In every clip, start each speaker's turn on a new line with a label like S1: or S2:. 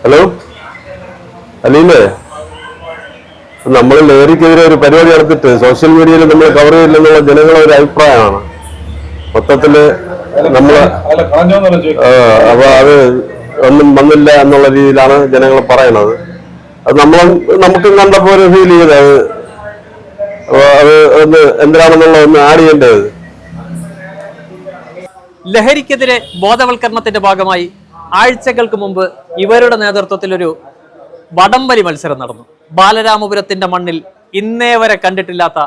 S1: Hello അലീലേ, നമ്മൾ ലഹരിക്കെതിരെ ഒരു പരിപാടി നടത്തിട്ട് സോഷ്യൽ മീഡിയയിൽ നമ്മൾ കവർ ചെയ്യില്ലെന്നുള്ള ജനങ്ങളുടെ ഒരു അഭിപ്രായമാണ് മൊത്തത്തില്. നമ്മള് അപ്പൊ അത് ഒന്നും വന്നില്ല എന്നുള്ള രീതിയിലാണ് ജനങ്ങൾ പറയണത്. അത് നമുക്കും കണ്ടപ്പോ ഒരു ഫീൽ ചെയ്തത് അത് ഒന്ന് എന്തിനാണെന്നുള്ള ഒന്ന് ആഡ് ചെയ്യേണ്ടത്.
S2: ലഹരിക്കെതിരെ ബോധവൽക്കരണത്തിന്റെ ഭാഗമായി ആഴ്ചകൾക്ക് മുമ്പ് ഇവരുടെ നേതൃത്വത്തിൽ ഒരു വടംവലി മത്സരം നടന്നു. ബാലരാമപുരത്തിന്റെ മണ്ണിൽ ഇന്നേ വരെ കണ്ടിട്ടില്ലാത്ത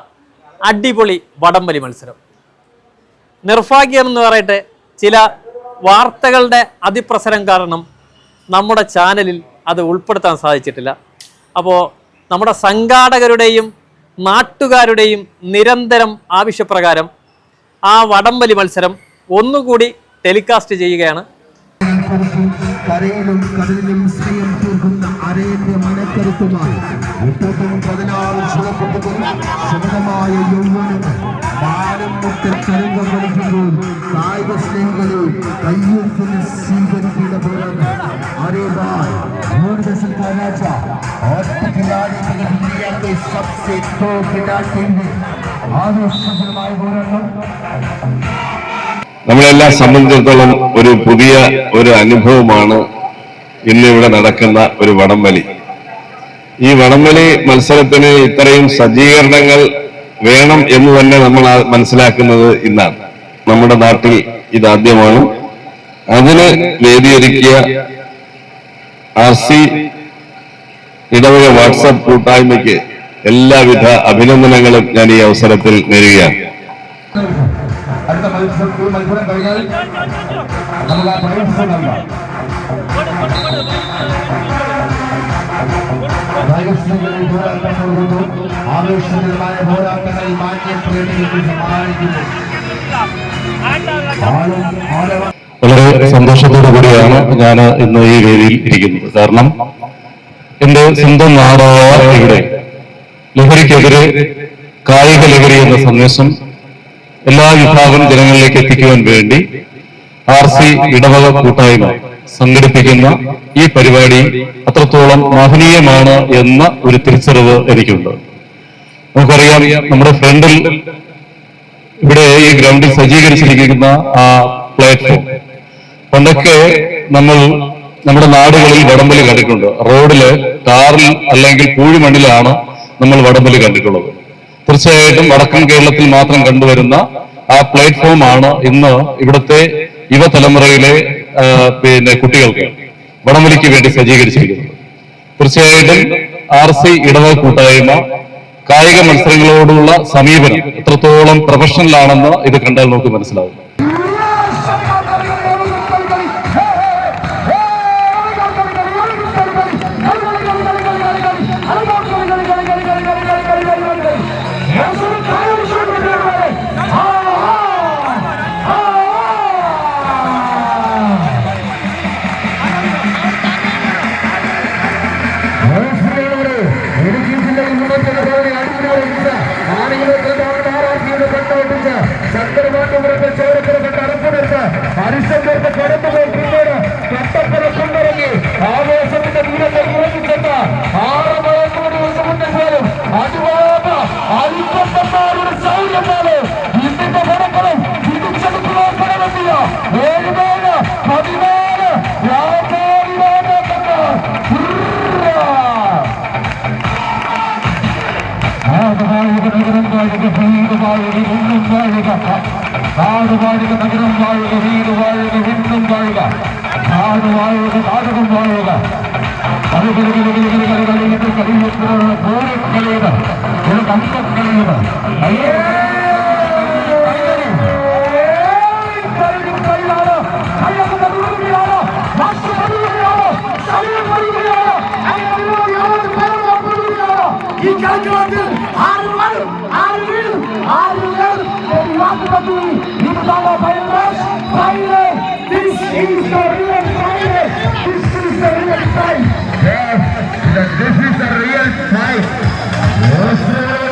S2: അടിപൊളി വടംവലി മത്സരം. നിർഭാഗ്യം എന്ന് പറയട്ടെ, ചില വാർത്തകളുടെ അതിപ്രസരം കാരണം നമ്മുടെ ചാനലിൽ അത് ഉൾപ്പെടുത്താൻ സാധിച്ചിട്ടില്ല. അപ്പോൾ നമ്മുടെ സംഘാടകരുടെയും നാട്ടുകാരുടെയും നിരന്തരം ആവശ്യപ്രകാരം ആ വടംവലി മത്സരം ഒന്നുകൂടി ടെലികാസ്റ്റ് ചെയ്യുകയാണ്.
S3: കരയിലും കടലിലും സ്നേഹം തീർക്കുന്ന അരയന്റെ മനക്കരുത്തുമായി 16 ശുഭമായ യൗവനങ്ങൾ പാലം മുട്ടൽ തരംഗം കളിക്കുമ്പോൾ കായിക സ്നേഹികളെ കയ്യൂർത്തിന് സ്വീകരിക്കുന്ന പോരാണ്. अरे बार दूरदर्शन का राजा और खिलाड़ी दुनिया के सबसे टॉप खिलाड़ी ആവേശകരമായ പോരാട്ടം
S4: നമ്മളെല്ലാം സംബന്ധിച്ചിടത്തോളം ഒരു അനുഭവമാണ് ഇന്നിവിടെ നടക്കുന്ന ഒരു വടംവലി. ഈ വടംവലി മത്സരത്തിന് ഇത്രയും സജ്ജീകരണങ്ങൾ വേണം എന്ന് തന്നെ നമ്മൾ മനസ്സിലാക്കുന്നത് ഇന്നാണ്. നമ്മുടെ നാട്ടിൽ ഇതാദ്യമാണ്. അതിന് വേദിയൊരുക്കിയ RC ഇടവക വാട്സാപ്പ് കൂട്ടായ്മയ്ക്ക് എല്ലാവിധ അഭിനന്ദനങ്ങളും ഞാൻ ഈ അവസരത്തിൽ നേരുകയാണ്.
S3: അടുത്ത മത്സരം കഴിഞ്ഞാൽ നമ്മൾ ആ പ്രവേശനം നൽകാം. ആവേശകരമായ പോരാട്ടങ്ങളിൽ മാന്യം പ്രേമികൾക്ക് സമ്മാനിക്കുന്നു.
S4: വളരെ സന്തോഷത്തോടു കൂടിയാണ് ഞാൻ ഇന്ന് ഈ വേദിയിൽ ഇരിക്കുന്നത്. കാരണം എന്റെ സ്വന്തം നാടായ ഇവിടെ ലഹരിക്കെതിരെ കായിക ലഹരി എന്ന സന്ദേശം എല്ലാ വിഭാഗം ജനങ്ങളിലേക്ക് എത്തിക്കുവാൻ വേണ്ടി RC ഇടവക കൂട്ടായ്മ സംഘടിപ്പിക്കുന്ന ഈ പരിപാടി അത്രത്തോളം മഹനീയമാണ് എന്ന ഒരു തിരിച്ചറിവ് എനിക്കുണ്ട്. നമുക്കറിയാം, നമ്മുടെ ഫ്രണ്ടിൽ ഇവിടെ ഈ ഗ്രൗണ്ടിൽ സജ്ജീകരിച്ചിരിക്കുന്ന ആ പ്ലാറ്റ്ഫോം പണ്ടൊക്കെ നമ്മൾ നമ്മുടെ നാടുകളിൽ വടംവലി കണ്ടിട്ടുണ്ട്. റോഡില് കാറിൽ അല്ലെങ്കിൽ പൂഴിമണ്ണിലാണ് നമ്മൾ വടംവലി കണ്ടിട്ടുള്ളത്. തീർച്ചയായിട്ടും വടക്കൻ കേരളത്തിൽ മാത്രം കണ്ടുവരുന്ന ആ പ്ലാറ്റ്ഫോം ആണ് ഇന്ന് ഇവിടുത്തെ യുവതലമുറയിലെ കുട്ടികൾക്ക് വടംവലിക്ക് വേണ്ടി സജ്ജീകരിച്ചിരിക്കുന്നത്. തീർച്ചയായിട്ടും RC ഇടവക കൂട്ടായ്മ കായിക മത്സരങ്ങളോടുള്ള സമീപനം എത്രത്തോളം പ്രൊഫഷണൽ ആണെന്ന് ഇത് കണ്ടാൽ നമുക്ക് മനസ്സിലാവും.
S3: പരിസരത്ത് കടന്നുപോയി പിന്നീട് കട്ടപ്പുറത്തുണ്ടിറങ്ങി ആവേശത്തിന്റെ ദൂരത്തെ ഇറങ്ങിച്ചെന്ന 6 മണിക്കൂർ ദിവസമുണ്ടെങ്കിലും അതുപോല അല്പന്മാരുടെ സൗകര്യമാണ് ഇതിന്റെ മടക്കളും തിരിച്ചെടുക്കുവാൻ പണമെത്തിയ 7 14 നാടുവാഴുക നഗരം വാഴുക വീട് വാഴുക വിന്നും വാഴുക നാട് വാഴുക നാടകം വാഴുക കളികളിൽ കളിയുള്ള കോരിക്കളിയത് ഒരു കമ്പക്കളിയത് ഈ കളിക്കളത്തിൽ 6 വരും 6 വീഴും 6 വീഴും. This is the real fight. This is the real fight. Yes, this is the real fight. Yes, Yes,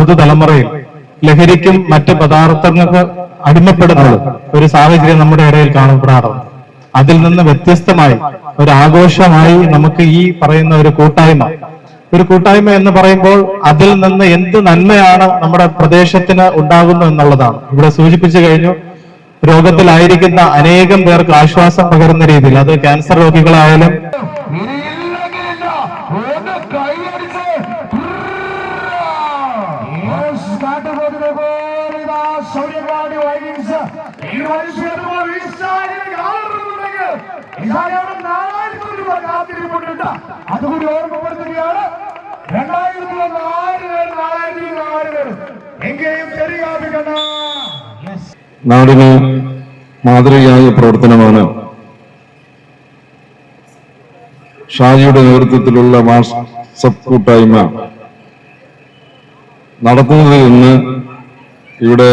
S4: പുതുതലമുറയിൽ ലഹരിക്കും മറ്റ് പദാർത്ഥങ്ങൾക്ക് അടിമപ്പെടുന്നത് ഒരു സാഹചര്യം നമ്മുടെ ഇടയിൽ കാണപ്പെടാറുണ്ട്. അതിൽ നിന്ന് വ്യത്യസ്തമായി ഒരു ആഘോഷമായി നമുക്ക് ഈ പറയുന്ന ഒരു കൂട്ടായ്മ എന്ന് പറയുമ്പോൾ അതിൽ നിന്ന് എന്ത് നന്മയാണ് നമ്മുടെ പ്രദേശത്തിന് ഉണ്ടാകുന്നു എന്നുള്ളതാണ്. ഇവിടെ സൂചിപ്പിച്ചു കഴിഞ്ഞു, രോഗത്തിലായിരിക്കുന്ന അനേകം പേർക്ക് ആശ്വാസം പകരുന്ന രീതിയിൽ, അത് ക്യാൻസർ രോഗികളായാലും
S3: അതുകൂടി ഓർമ്മപ്പെടുത്തുകയാണ്. 2004 എങ്കിലും ചെറിയാപിക്കണം.
S4: നാടിന് മാതൃകയായ പ്രവർത്തനമാണ് ഷാജിയുടെ നേതൃത്വത്തിലുള്ള വാട്സ്ആപ്പ് കൂട്ടായ്മ നടത്തുന്നത് എന്ന് ഇവിടെ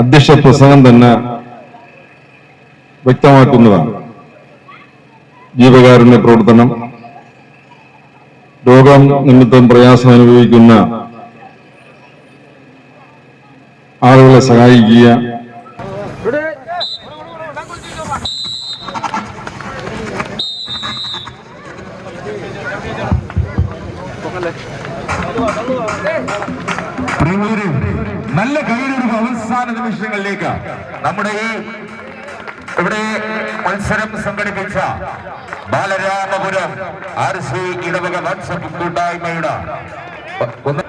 S4: അധ്യക്ഷ പ്രസംഗം തന്നെ വ്യക്തമാക്കുന്നതാണ്. ജീവകാരുണ്യ പ്രവർത്തനം, രോഗം നിമിത്തം പ്രയാസം അനുഭവിക്കുന്ന ആളുകളെ സഹായിക്കുക,
S3: നല്ല കൈയ്യടിയുടെ അവസാന നിമിഷങ്ങളിലേക്ക് നമ്മുടെ ഈ ഇവിടെ മത്സരം സംഘടിപ്പിച്ച ബാലരാമപുരം RC ഇടവക വാട്സ്ആപ്പ് കൂട്ടായ്മയുടെ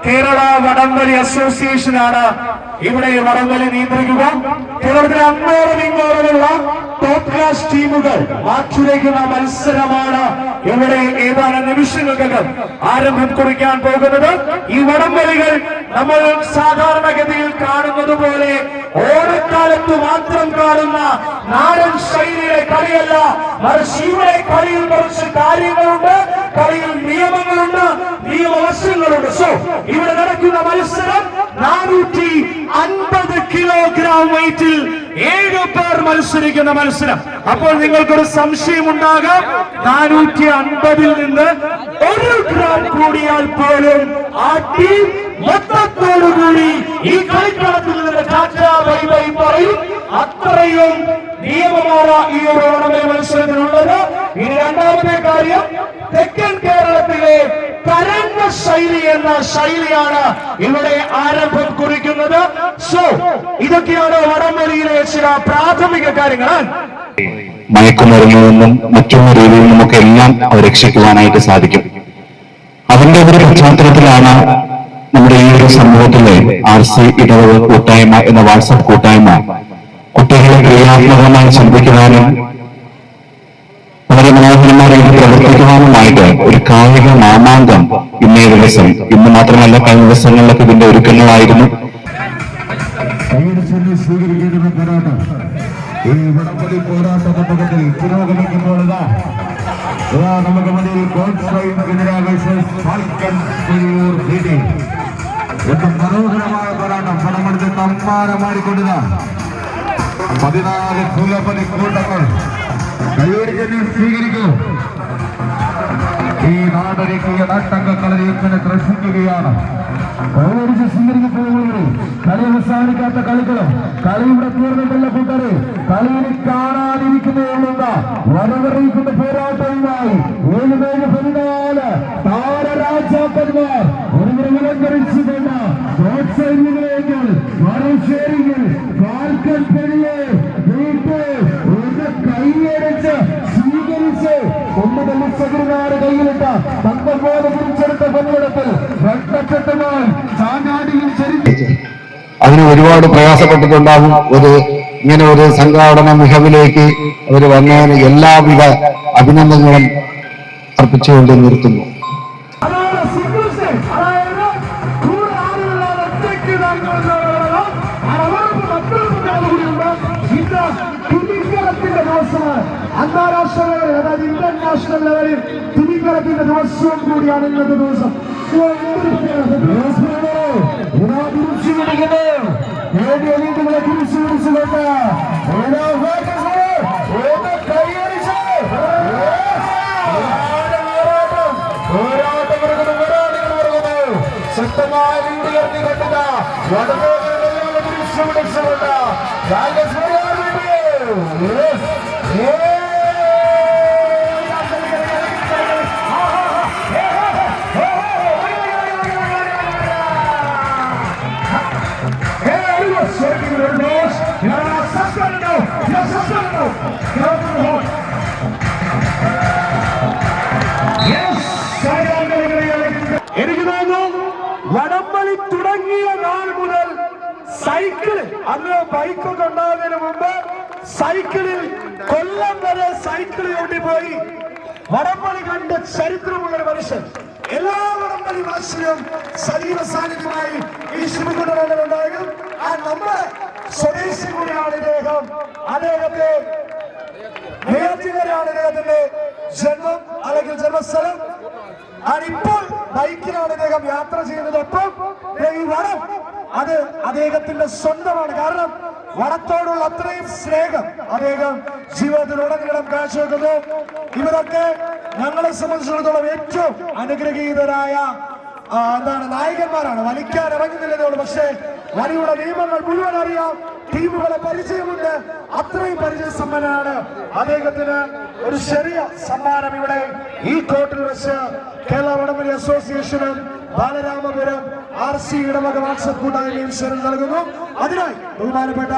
S3: കേരള വടംവലി അസോസിയേഷനാണ് ഇവിടെ വടംവലി നിയന്ത്രിക്കുക. കേരളത്തിലെ അങ്ങോളം ഇങ്ങോളമുള്ള ടോപ്പ് ക്ലാസ് ടീമുകൾ മാറ്റുരയ്ക്കുന്ന മത്സരമാണ് ഇവിടെ ഏതാനും നിമിഷങ്ങൾക്കകം ആരംഭം കുറിക്കാൻ പോകുന്നത്. ഈ വടംവലികൾ നമ്മൾ സാധാരണഗതിയിൽ കാണുന്നത് പോലെ ഓണക്കാലത്ത് മാത്രം കാണുന്ന നാടൻ ശൈലിയിലെ കളിയല്ല, മറിച്ച് ഇവിടെ കളിയിൽ കുറച്ച് കാര്യങ്ങളുണ്ട്, കളിയിൽ നിയമങ്ങളുണ്ട്, നിയമവശങ്ങളുണ്ട്. സോ ഇവിടെ നടക്കുന്ന മത്സരം 450 കിലോഗ്രാം വെയിറ്റിൽ 7 പേർ മത്സരിക്കുന്ന മത്സരം. അപ്പോൾ നിങ്ങൾക്കൊരു സംശയമുണ്ടാകാം, 450-ൽ നിന്ന് 1 ഗ്രാം കൂടിയാൽ പോലും ആ ടീം മൊത്തത്തോടുകൂടി ഈ കളിക്കളത്തിൽ നിന്ന് ടാറ്റ ബൈ ബൈ പറയും. അത്രയും നിയമമാണ് ഈ ഒരു ഓണമേ മത്സരത്തിനുള്ളത്. ഇനി രണ്ടാമത്തെ കാര്യം, തെക്കൻ കേരളത്തിലെ കരണ്ട ശൈലി എന്ന ശൈലിയാണ് ഇവിടെ ആരംഭം കുറിക്കുന്നത്. സോ ഇതൊക്കെയാണ് വടംവലിയിലെ ചില പ്രാഥമിക കാര്യങ്ങൾ.
S4: മയക്കുമരുന്നിൽ നിന്നും മറ്റുള്ള രീതിയിൽ നിന്നൊക്കെ എല്ലാം രക്ഷിക്കുവാനായിട്ട് സാധിക്കും. അതിന്റെ ഒരു പശ്ചാത്തലത്തിലാണ് നമ്മുടെ ഈ ഒരു സമൂഹത്തിലെ RC ഇടവക കൂട്ടായ്മ എന്ന വാട്സ്ആപ്പ് കൂട്ടായ്മ കുട്ടികളെ ക്രിയാത്മകമായി ചിന്തിക്കുവാനും വളരെ മനോഹരമായി പ്രവർത്തിക്കുവാനുമായിട്ട് ഒരു കായിക മാമാങ്കം ഇന്നേ ദിവസം, ഇന്ന് മാത്രമല്ല കഴിഞ്ഞ ദിവസങ്ങളിലൊക്കെ ഇതിന്റെ ഒരുക്കങ്ങളായിരുന്നു.
S3: സ്വീകരിക്കേണ്ടുന്ന പോരാട്ടം ഈ വടംവലി പോരാട്ട ഘട്ടത്തിൽ പുരോഗമിക്കുമ്പോൾ നമുക്ക് മുന്നിൽ മനോഹരമായ പോരാട്ടം പണമെടുത്ത് തമ്മാനമാടിക്കൊണ്ടുക 14 കുലപതി കൂട്ടങ്ങൾ കൈവരിച്ചെന്നെ സ്വീകരിക്കൂ. ഈ നാടൊരുക്കിയ നാട്ടംഗക്കളരിയത്തിനെ പ്രശ്നിക്കുകയാണ്. കൈവരിച്ച് സ്വീകരിക്കപ്പെടുന്നത് കളി അവസാനിക്കാത്ത കളികളും കളി ഇവിടെ തീർന്നിട്ടുള്ള കൂട്ടരെ കളിയിൽ കാണാതിരിക്കുന്നതിനുള്ള വരവറിയിക്കുന്ന പോരാട്ടവുമായി 7-14 താരരാജാക്കന്മാർ ഒരു അലങ്കരിച്ചുകൊണ്ട് പ്രോത്സാഹിപ്പിക്കുന്നതിൽ മറുശേരികൾ ഫാൽക്കൺ പെരിയെ വീട്ട് ഒരു കൈയടിച്ച് സ്വീകരിച്ച് ഒന്നുതന്നെ സഹൃദാര കൈയിലിട്ട തങ്കം പോലെ കുറിച്ചെടുത്ത പണിയെടുപ്പിൽ വെട്ടക്കെട്ടുമായി ചാഞ്ഞാടിയിൽ ചരിച്ചു.
S5: അതിന് ഒരുപാട് പ്രയാസപ്പെട്ടിട്ടുണ്ടാകും. ഇങ്ങനെ ഒരു സംഘാടന മികവിലേക്ക് അവർ വന്നതിന് എല്ലാവിധ അഭിനന്ദനങ്ങളും അർപ്പിച്ചുകൊണ്ട് നിർത്തുന്നു.
S3: അന്താരാഷ്ട്ര ലെവലിൽ, അതായത് ഇന്റർനാഷണൽ ലെവലിൽ തുണിക്കളത്തിന്റെ ദിവസവും കൂടിയാണ് ഇന്നത്തെ ദിവസം. ശക്തമായ എനിക്ക് തോന്നുന്നു വടംവലി തുടങ്ങിയ നാൾ മുതൽ സൈക്കിളിൽ, അന്ന് ബൈക്കൊക്കെ ഉണ്ടാകുന്നതിന് മുമ്പ് സൈക്കിളിൽ കൊല്ലം വരെ സൈക്കിൾ ഓടിപ്പോയി വടംവലി കണ്ട ചരിത്രമുള്ള ഒരു മനുഷ്യൻ. എല്ലാ വടംവലി മത്സരവും സജീവ സാന്നിധ്യമായി ഈ ശിവകുണ്ടനുണ്ടാകും. ആ നമ്മുടെ സ്വദേശി കൂടിയാണ് ഇദ്ദേഹം. അദ്ദേഹത്തെ നെയ്യാറ്റിൻകരയാണ് ഇദ്ദേഹത്തിന്റെ ജന്മം അല്ലെങ്കിൽ ജന്മസ്ഥലം. ഇപ്പോൾ ബൈക്കിലാണ് അദ്ദേഹം യാത്ര ചെയ്യുന്നതൊപ്പം ഈ വടം അത് അദ്ദേഹത്തിന്റെ സ്വന്തമാണ്. കാരണം വടത്തോടുള്ള അത്രയും സ്നേഹം അദ്ദേഹം ജീവിതത്തിലുടനീളം കാഴ്ചവെക്കുന്നു. ഇവരൊക്കെ ഞങ്ങളെ സംബന്ധിച്ചിടത്തോളം ഏറ്റവും അനുഗ്രഹീതരായ നായകന്മാരാണ്. വലിക്കാൻ ഇറങ്ങുന്നില്ലെന്നുള്ളൂ, പക്ഷേ വലിയുള്ള നിയമങ്ങൾ മുഴുവൻ അറിയാം, ടീമുകളെ പരിചയമുണ്ട്, അത്രയും പരിചയസമ്പന്നനാണ്. അദ്ദേഹത്തിന് ഒരു ചെറിയ സമ്മാനം ഇവിടെ ഈ കോർട്ടിൽ വെച്ച് കേരള വടംവലി അസോസിയേഷനും ബാലരാമപുരം RC ഇടവക വാട്സ്ആപ്പ് കൂട്ടായ്മയും ചേർന്ന് നൽകുന്നു. അതിനായി ബഹുമാനപ്പെട്ട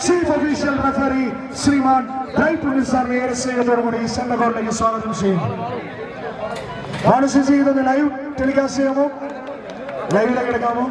S3: ചീഫ് ഒഫീഷ്യൽ റഫറി ശ്രീമാൻ ബ്രൈറ്റ് ഉണ്ണിസാറിനെ ഏറെ സ്നേഹത്തോടുകൂടി ഈ സെന്റർ കോർട്ടിലേക്ക് സ്വാഗതം ചെയ്യുന്നു. മാനുഷ ചെയ്തത് ലൈവ് ടെലികാസ്റ്റ് ചെയ്യാമോ? ലൈവിലേക്ക് എടുക്കാമോ?